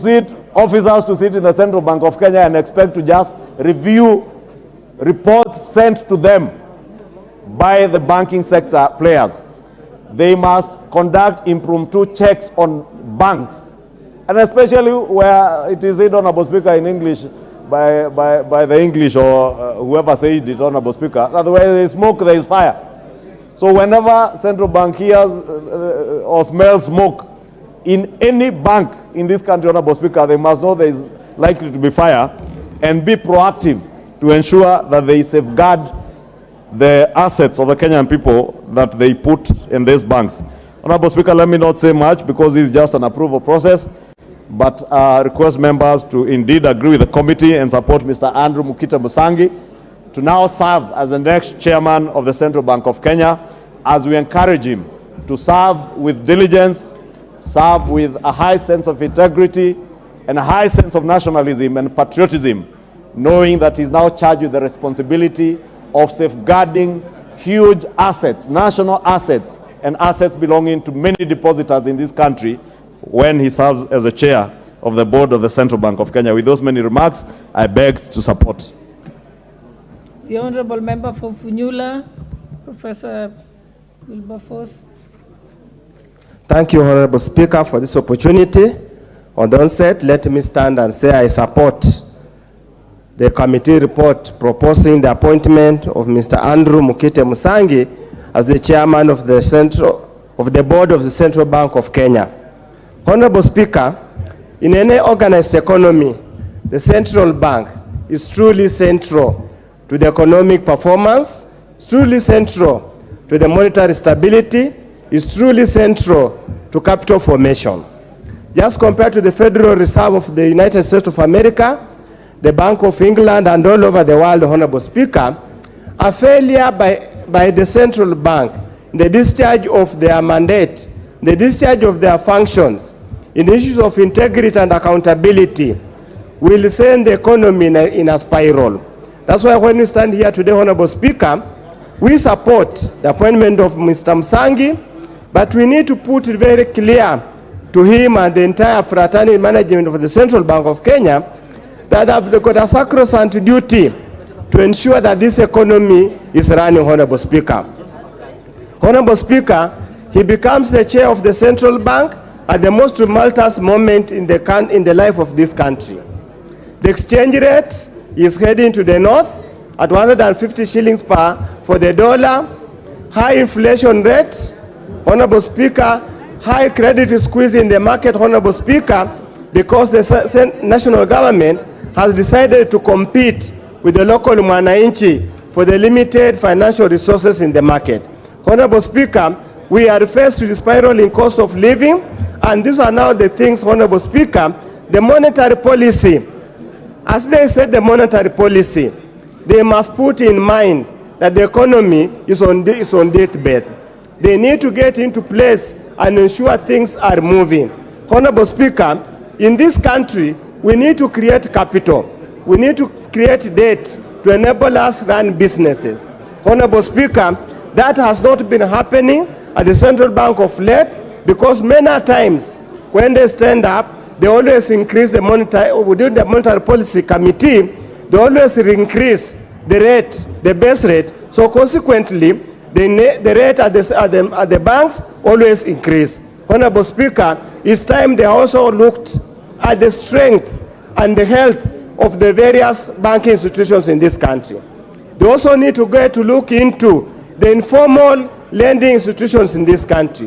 Officers to sit in the Central Bank of Kenya and expect to just review reports sent to them by the banking sector players. They must conduct impromptu checks on banks, and especially where it is said, Honorable Speaker, in English, by the English or whoever said it, Honorable Speaker, that where there is smoke, there is fire. So whenever Central Bank hears or smells smoke in any bank in this country, Honorable Speaker, they must know there is likely to be fire and be proactive to ensure that they safeguard the assets of the Kenyan people that they put in these banks. Honorable Speaker, let me not say much because it's just an approval process, but request members to indeed agree with the committee and support Mr. Andrew Mukita Musangi to now serve as the next chairman of the Central Bank of Kenya, as we encourage him to serve with diligence, serve with a high sense of integrity and a high sense of nationalism and patriotism, knowing that he's now charged with the responsibility of safeguarding huge assets, national assets, and assets belonging to many depositors in this country when he serves as the chair of the board of the Central Bank of Kenya. With those many remarks, I beg to support. The Honourable Member for Funyula, Professor Wilberforce. Thank you, Honourable Speaker, for this opportunity. On the onset, let me stand and say I support the committee report proposing the appointment of Mr. Andrew Mukita Musangi as the chairman of the board of the Central Bank of Kenya. Honourable Speaker, in any organized economy, the central bank is truly central to the economic performance, truly central to the monetary stability, is truly central to capital formation. Just compared to the Federal Reserve of the United States of America, the Bank of England, and all over the world, Honourable Speaker, a failure by the central bank in the discharge of their mandate, the discharge of their functions, in issues of integrity and accountability, will send the economy in a spiral. That's why when we stand here today, Honourable Speaker, we support the appointment of Mr. Musangi, but we need to put it very clear to him and the entire fraternity management of the Central Bank of Kenya that they've got a sacrosanct duty to ensure that this economy is running, Honourable Speaker. Honourable Speaker, he becomes the chair of the Central Bank at the most tumultuous moment in the life of this country. The exchange rate is heading to the north at 150 shillings for the dollar, high inflation rate, Honourable Speaker, high credit squeeze in the market, Honourable Speaker, because the national government has decided to compete with the local mwananchi for the limited financial resources in the market. Honourable Speaker, we are faced with the spiraling cost of living, and these are now the things, Honourable Speaker, the monetary policy. As they said, the monetary policy, they must put in mind that the economy is on deathbed. They need to get into place and ensure things are moving. Honourable Speaker, in this country, we need to create capital. We need to create debt to enable us run businesses. Honourable Speaker, that has not been happening at the Central Bank of late, because many times when they stand up, they always increase the within the monetary policy committee, they always increase the rate, the base rate. So consequently, the rate at the banks always increase. Honourable Speaker, it's time they also looked at the strength and the health of the various banking institutions in this country. They also need to look into the informal lending institutions in this country.